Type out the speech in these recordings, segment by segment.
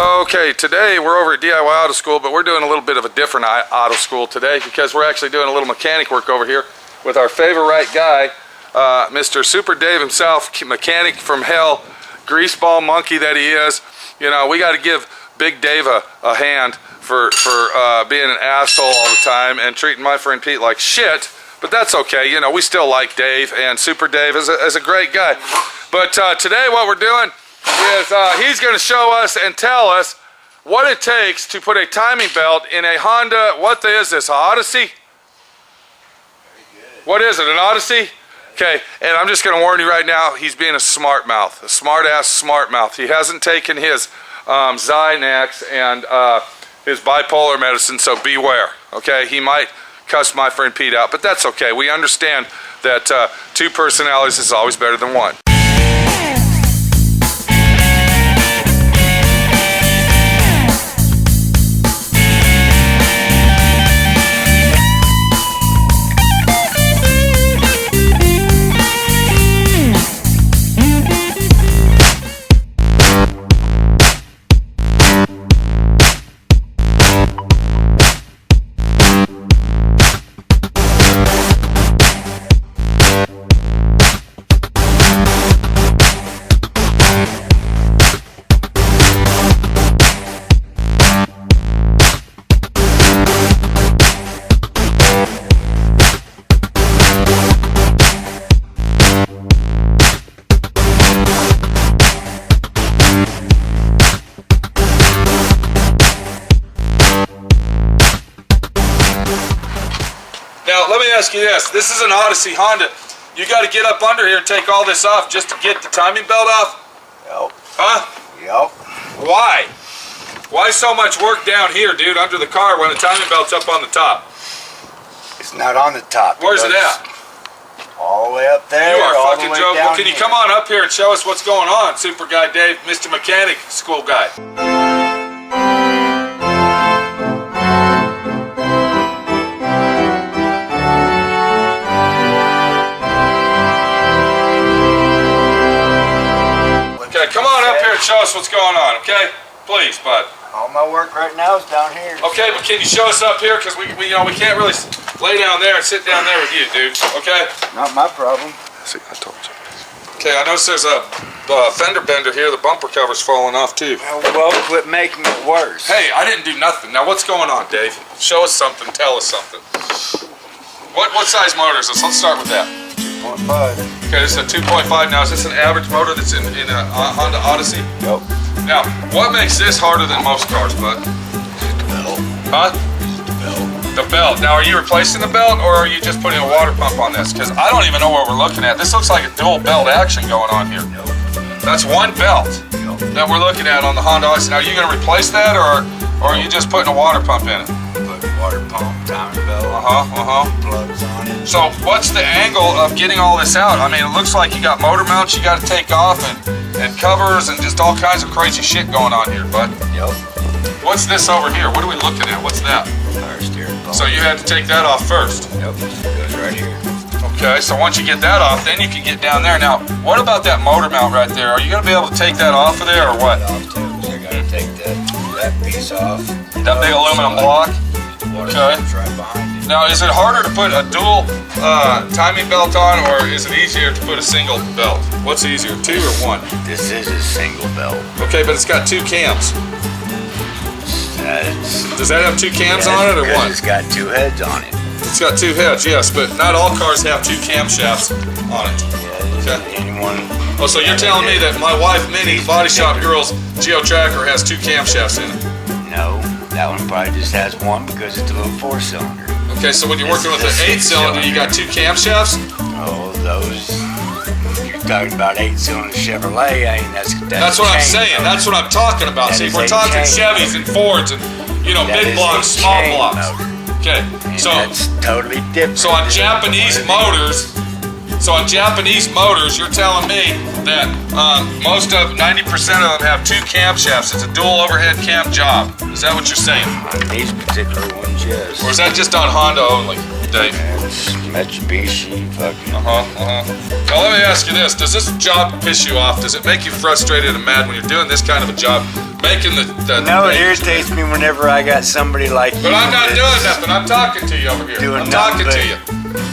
Okay, today we're over at d.i.y Auto School, but we're doing a little bit of a different auto school today because we're actually doing a little mechanic work over here with our favorite guy, Mr. Super Dave himself, mechanic from hell, greaseball monkey that he is. You know, we got to give Big Dave a hand for being an asshole all the time and treating my friend Pete like shit. But that's okay, you know, we still like Dave, and Super Dave is a great guy. But today what we're doing is he's going to show us and tell us what it takes to put a timing belt in a Honda. What is this, a Odyssey? What is it, an Odyssey? Okay, and I'm just going to warn you right now, he's being a smart mouth, a smart-ass smart mouth. He hasn't taken his Xanax and his bipolar medicine, so beware, okay? He might cuss my friend Pete out, but that's okay. We understand that two personalities is always better than one. Now, let me ask you this. This is an Odyssey Honda. You got to get up under here and take all this off just to get the timing belt off? Yep. Huh? Yep. Why? Why so much work down here, dude, under the car when the timing belt's up on the top? It's not on the top. Where's it at? All the way up there. You are all fucking the way joking. down Well, can you here. come on up here and show us what's going on, Super Guy Dave, Mr. Mechanic School Guy? Come on up here and show us what's going on, okay? Please, bud. All my work right now is down here. Okay, but can you show us up here? Because we can't really lay down there and sit down there with you, dude. Okay? Not my problem. See, I told you. Okay, I noticed there's a fender bender here. The bumper cover's falling off too. Well, quit making it worse. Hey, I didn't do nothing. Now what's going on, Dave? Show us something. Tell us something. What size motor is this? Let's start with that. 2.5. Okay, this is a 2.5. Now, is this an average motor that's in a Honda Odyssey? Yep. Now, what makes this harder than most cars, bud? The belt. Huh? The belt. The belt. Now, are you replacing the belt, or are you just putting a water pump on this? Because I don't even know what we're looking at. This looks like a dual belt action going on here. Yep. That's one belt that we're looking at on the Honda Odyssey. Now, are you going to replace that, or are you just putting a water pump in it? Put water pump, timing belt, plugs on it. So what's the angle of getting all this out? I mean, it looks like you got motor mounts you got to take off and covers and just all kinds of crazy shit going on here, bud. Yep. What's this over here? What are we looking at? What's that? Power steering pump. So you had to take that off first. Yep. It goes right here. Okay, so once you get that off, then you can get down there. Now, what about that motor mount right there? Are you going to be able to take that off of there or what? Off too. So I gotta take that piece off. That big aluminum block? Okay. Right behind it. Now, is it harder to put a dual timing belt on, or is it easier to put a single belt? What's easier, two or one? This is a single belt. Okay, but it's got two cams. Does that have two cams on it, or one? It's got two heads on it. It's got two heads, yes, but not all cars have two camshafts on it. Yeah, Okay. anyone. Oh, so you're telling me that my wife, Minnie, Body Shop Girls Geo Tracker has two camshafts in it? No, that one probably just has one because it's a little 4-cylinder. Okay, so when you're working with an 8-cylinder, you got two camshafts? Oh, those. You're talking about 8-cylinder Chevrolet. I mean, That's what I'm saying. That's what I'm talking about. See, we're talking Chevys and Fords and, you know, big blocks, small blocks. Okay, so that's totally different. So on Japanese motors, you're telling me that most of 90% of them have two camshafts. It's a dual overhead cam job. Is that what you're saying? On these particular ones, yes. Or is that just on Honda only? Dave? It's Mitsubishi, fucking. Now let me ask you this: does this job piss you off? Does it make you frustrated and mad when you're doing this kind of a job, making the No, it irritates me whenever I got somebody like you. But I'm not doing nothing. I'm talking to you over here. Doing I'm talking nothing to you.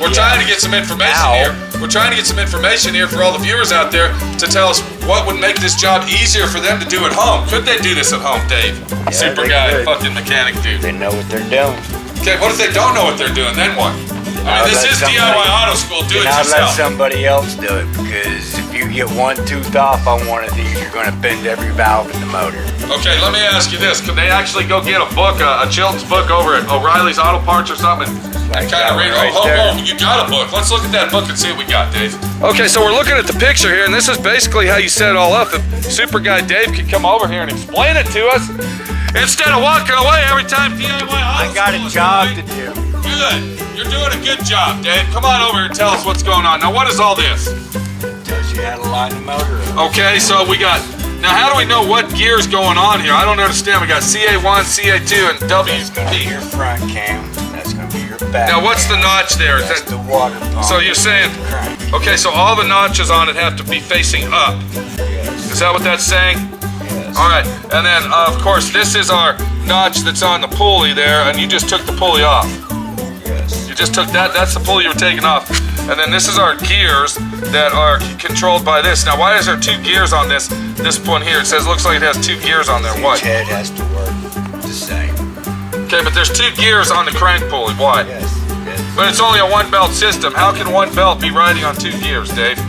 We're trying to get some information here. We're trying to get some information here for all the viewers out there to tell us what would make this job easier for them to do at home. Could they do this at home, Dave? Yeah, Super they guy, could. fucking mechanic dude. They know what they're doing. Okay, what if they don't know what they're doing? Then what? I mean, this is DIY Auto School. Do it Not let yourself. somebody else do it, because if you get one tooth off on one of these, you're going to bend every valve in the motor. Okay, let me ask you this. Could they actually go get a book, a Chilton's book over at O'Reilly's Auto Parts or something? And kind of read, you got a book. Let's look at that book and see what we got, Dave. Okay, so we're looking at the picture here, and this is basically how you set it all up. If Super Guy Dave could come over here and explain it to us, instead of walking away every time DIY Auto I got School a is job moving. to do. Good. You're doing a good job, Dave. Come on over here and tell us what's going on. Now, what is all this? Tells you how to line the motor up. Okay, so we got... Now, how do we know what gear is going on here? I don't understand. We got CA1, CA2, and That's going to be WP. your front cam. That's going to be your back Now, what's the cam. notch there? Is That's that... the water pump. So you're saying... Crank. Okay, so all the notches on it have to be facing up. Yes. Is that what that's saying? Yes. All right, and then, of course, this is our notch that's on the pulley there, and you just took the pulley off. Yes. You just took that, that's the pulley you were taking off. And then this is our gears that are controlled by this. Now, why is there two gears on this one here? It says, looks like it has two gears on there. Why? Each head has to work the same. Okay, but there's two gears on the crank pulley. Why? Yes. Yes. But it's only a one belt system. How can one belt be riding on two gears, Dave?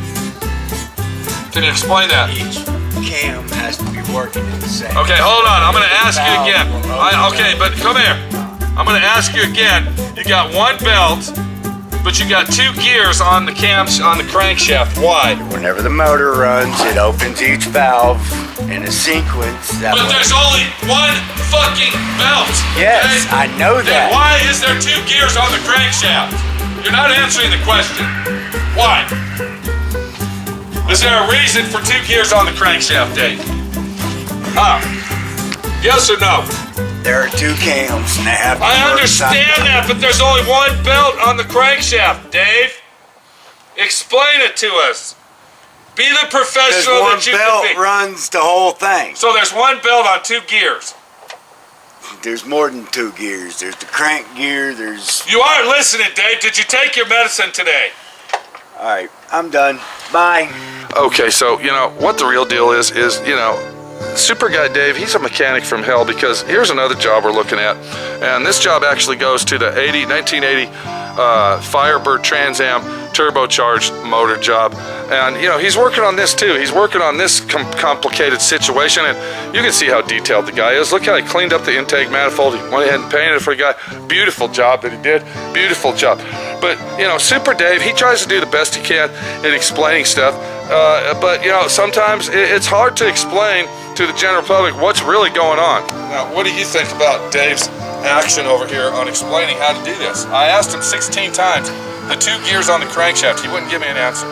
Can you explain that? Each cam has to be working in the same. Okay, hold on. I'm going to ask you again. Okay, but come here. I'm going to ask you again. You got one belt, but you got two gears on the on the crankshaft. Why? Whenever the motor runs, it opens each valve in a sequence. That But way. there's only one fucking belt. Yes, okay? I know Then that. why is there two gears on the crankshaft? You're not answering the question. Why? Is there a reason for two gears on the crankshaft, Dave? Huh? Yes or no? There are two cams and they have to I work understand that, but there's only one belt on the crankshaft, Dave. Explain it to us. Be the Because professional one that you belt can be. runs the whole thing. So there's one belt on two gears. There's more than two gears. There's the crank gear. There's. You aren't listening, Dave. Did you take your medicine today? All right, I'm done. Bye. Okay, so, you know, what the real deal is, you know, Super Guy Dave, he's a mechanic from hell, because here's another job we're looking at. And this job actually goes to the 1980 Firebird Trans Am turbocharged motor job. And, you know, he's working on this too. He's working on this complicated situation, and you can see how detailed the guy is. Look how he cleaned up the intake manifold. He went ahead and painted it for the guy. Beautiful job that he did. Beautiful job. But, you know, Super Dave, he tries to do the best he can in explaining stuff. But, you know, sometimes it's hard to explain to the general public what's really going on. Now, what do you think about Dave's action over here on explaining how to do this? I asked him 16 times the two gears on the crankshaft. He wouldn't give me an answer.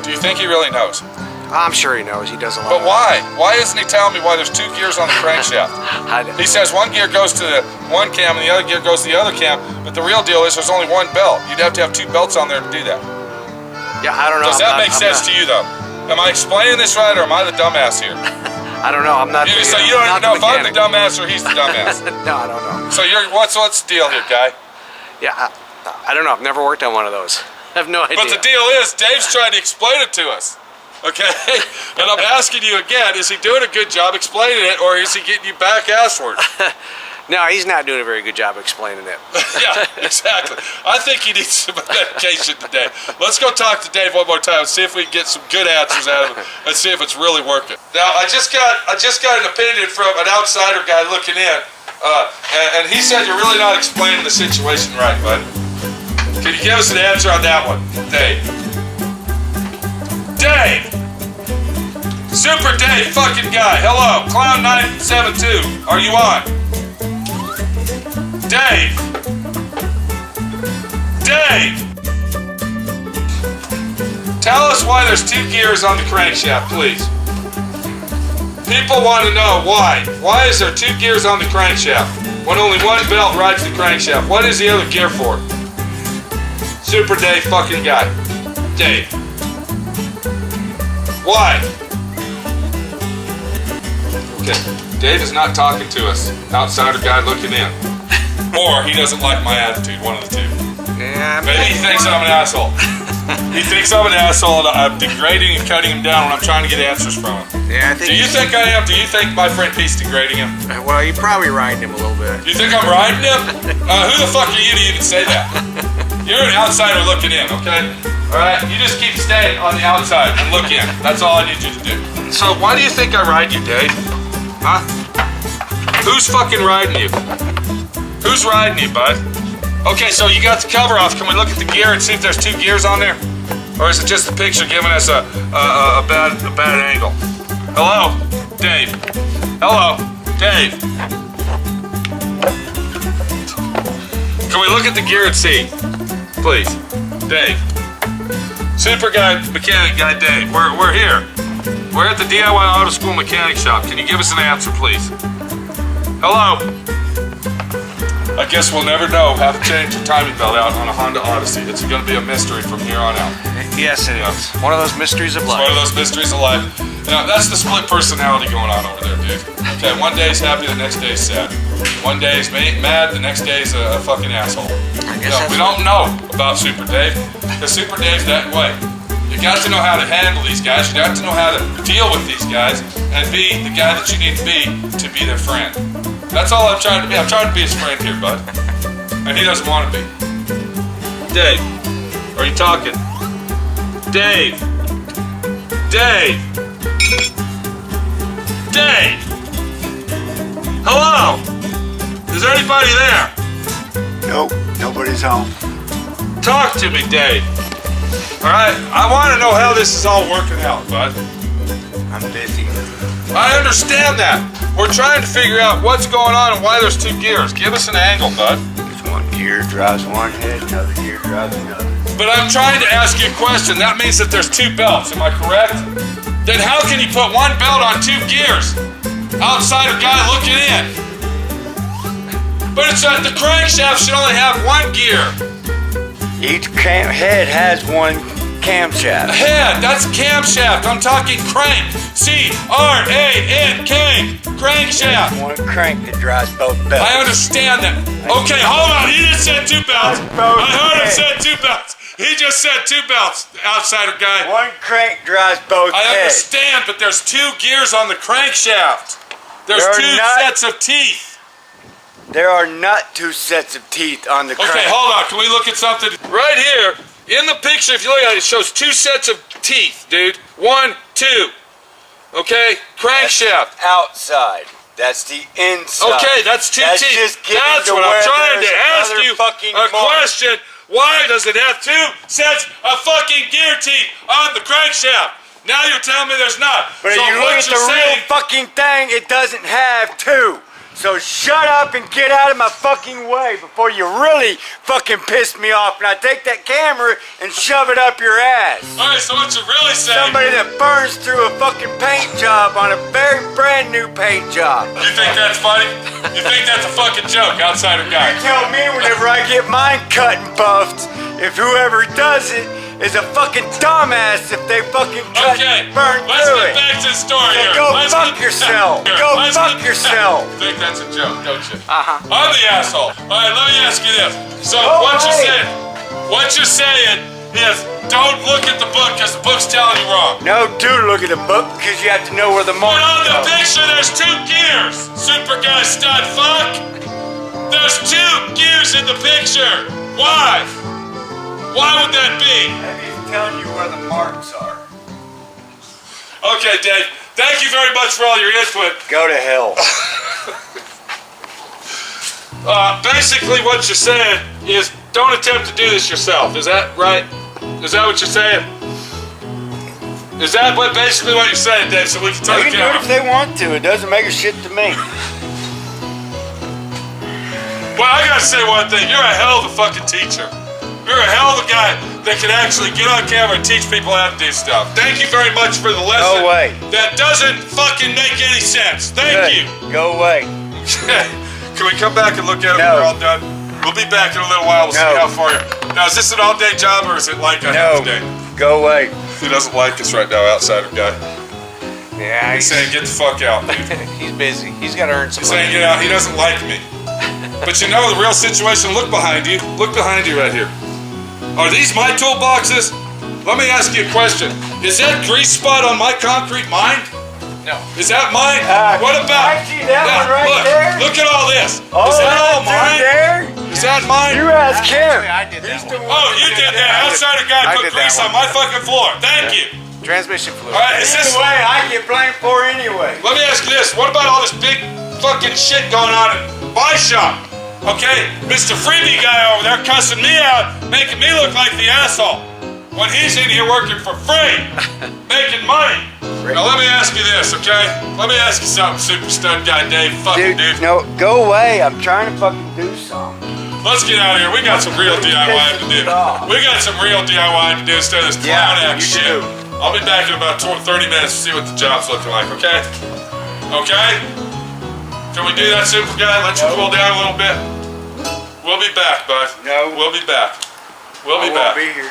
Do you think he really knows? I'm sure he knows. He does a lot. But why? Why isn't he telling me why there's two gears on the crankshaft? He says one gear goes to the one cam and the other gear goes to the other cam, but the real deal is there's only one belt. You'd have to have two belts on there to do that. Yeah, I don't know. Does that make sense to you, though? Am I explaining this right, or am I the dumbass here? I don't know. I'm not. So you don't even know if I'm the dumbass or he's the dumbass. No, I don't know. So what's the deal here, guy? Yeah, I don't know. I've never worked on one of those. I have no idea. But the deal is, Dave's trying to explain it to us. Okay? And I'm asking you again, is he doing a good job explaining it, or is he getting you back assward? No, he's not doing a very good job explaining it. Yeah, exactly. I think he needs some medication today. Let's go talk to Dave one more time and see if we can get some good answers out of him and see if it's really working. Now, I just got an opinion from an outsider guy looking in, and he said you're really not explaining the situation right, bud. Can you give us an answer on that one, Dave? Dave! Super Dave fucking guy. Hello, Clown 972. Are you on? Dave! Dave! Tell us why there's two gears on the crankshaft, please. People want to know why. Why is there two gears on the crankshaft when only one belt rides the crankshaft? What is the other gear for? Super Dave fucking guy. Dave. Why? Okay, Dave is not talking to us. Outsider guy looking in. Or he doesn't like my attitude, one of the two. Yeah, Maybe he thinks I'm an asshole. He thinks I'm an asshole and I'm degrading and cutting him down when I'm trying to get answers from him. yeah, I think. Do you think I am? Do you think my friend Pete's degrading him? Well, you're probably riding him a little bit. You think I'm riding him? Who the fuck are you to even say that? You're an outsider looking in, okay? Alright, you just keep staying on the outside and look in. That's all I need you to do. So why do you think I ride you, Dave? Huh? Who's fucking riding you? Who's riding you, bud? Okay, so you got the cover off. Can we look at the gear and see if there's 2 gears on there? Or is it just a picture giving us a bad angle? Hello? Dave. Hello? Dave. Can we look at the gear and see? Please. Dave. Super guy, mechanic guy Dave. We're here. We're at the d.i.y Auto School Mechanic Shop. Can you give us an answer, please? Hello? I guess we'll never know how to change the timing belt out on a Honda Odyssey. It's going to be a mystery from here on out. Yes, it is. One of those mysteries of It's life. one of those mysteries of life. You know, that's the split personality going on over there, dude. Okay, one day he's happy, the next day he's sad. One day he's mad, the next day he's a fucking asshole. You know, we don't know about Super Dave, because Super Dave's that way. You got to know how to handle these guys. You got to know how to deal with these guys and be the guy that you need to be their friend. That's all I'm trying to be. I'm trying to be his friend here, bud. And he doesn't want to be. Dave, are you talking? Dave. Dave. Dave. Hello. Is there anybody there? Nope, nobody's home. Talk to me, Dave. All right, I want to know how this is all working out, bud. I'm busy. I understand that. We're trying to figure out what's going on and why there's 2 gears. Give us an angle, bud. There's one gear drives one head, another gear drives another. But I'm trying to ask you a question. That means that there's 2 belts, am I correct? Then how can you put one belt on 2 gears? Outsider guy looking in. But it's that the crankshaft should only have 1 gear. Each head has one camshaft. Head, that's camshaft. I'm talking crank. C-R-A-N-K. Crankshaft. One crank that drives both belts. I understand that. Okay, hold on. He just said 2 belts. I heard him say 2 belts. He just said 2 belts, outsider guy. One crank drives both I heads. understand, but there's 2 gears on the crankshaft. There's There are 2 not- sets of teeth. There are not 2 sets of teeth on the crank. Okay, hold on. Can we look at something? Right here, in the picture, if you look at it, it shows 2 sets of teeth, dude. 1, 2. Okay? Crankshaft. Outside. That's the inside. Okay, that's 2 That's teeth. just getting That's to what I'm where trying to there's ask other you fucking a marks. question. Why does it have 2 sets of fucking gear teeth on the crankshaft? Now you're telling me there's not. But so if you look what at the you're real saying, fucking thing, it doesn't have 2. So shut up and get out of my fucking way before you really fucking piss me off and I take that camera and shove it up your ass. Alright, so what you're really saying, Somebody that burns through a fucking paint job on a very brand new paint job. you think that's funny? You think that's a fucking joke, outsider guy? Tell me whenever I get mine cut and buffed, if whoever does it is a fucking dumbass if they fucking cut and burn let's through get it. back to the story So here. go Let's fuck get- yourself. Here, Go let's fuck get- yourself. You think that's a joke, don't you? Uh-huh. I'm the asshole. Alright, let me ask you this. So Go what away. you're saying is don't look at the book because the book's telling you wrong. No, do look at the book because you have to know where the But marks on the go. picture there's 2 gears. Super guy stud fuck. There's 2 gears in the picture. Why? Why would that be? Maybe it's telling you where the marks are. Okay, Dave. Thank you very much for all your input. Go to hell. Basically what you're saying is don't attempt to do this yourself. Is that right? Is that what you're saying? Is that basically what you're saying, Dave, so we can tell They the can do it camera? if they want to. It doesn't make a shit to me. Well, I gotta say one thing. You're a hell of a fucking teacher. You're a hell of a guy that can actually get on camera and teach people how to do stuff. Thank you very much for the lesson. No way. That doesn't fucking make any sense. Thank Good. you. Go away. Can we come back and look at it when No. we're all done? We'll be back in a little while. We'll see No. how far you Now, is this an all-day job or is it like a No. half day? Go away. He doesn't like us right now, outsider guy. Yeah, He's saying, get the fuck out, dude. he's busy. He's got to earn some He's money. saying, get out. He doesn't like me. But you know the real situation. Look behind you. Look behind you right here. Are these my toolboxes? Let me ask you a question. Is that grease spot on my concrete mine? No. Is that mine? What about? I see that one right look, there. Look at all this. Oh, Is that all dude mine? there? Is that mine? You ask him. Actually, I did that one. Oh, you did that. Outsider guy I put did that grease on one. my fucking floor. Thank you. Transmission fluid. All right, is this? Anyway, I get blamed for anyway. Let me ask you this. What about all this big fucking shit going on at my shop? Okay, Mr. Freebie guy over there cussing me out, making me look like the asshole. When he's in here working for free, making money. Now let me ask you this, okay? Let me ask you something, super stud guy Dave, fucking dude. No, go away. I'm trying to fucking do something. Let's get out of here. We got some real DIY to do. We got some real DIY to do instead of this clown act you shit. do. I'll be back in about 30 minutes to see what the job's looking like, okay? Okay? Can we do that, super guy? Let you cool down a little bit? We'll be back, bud. No. We'll be back. We'll be I won't back. be here.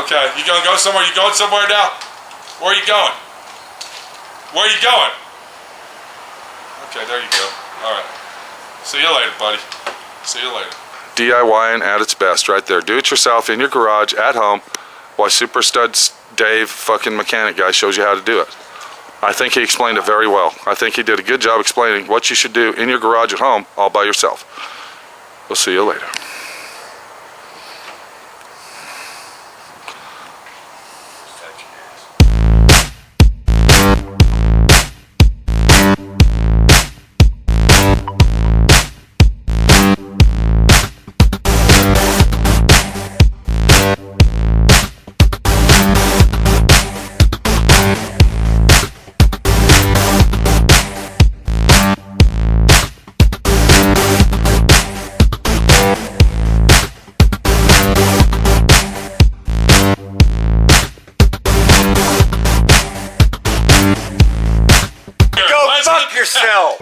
Okay, you gonna go somewhere? You going somewhere now? Where are you going? Where are you going? Okay, there you go. All right. See you later, buddy. See you later. DIYing at its best right there. Do it yourself in your garage at home while Super Studs Dave, fucking mechanic guy, shows you how to do it. I think he explained it very well. I think he did a good job explaining what you should do in your garage at home all by yourself. We'll see you later. Go fuck yourself.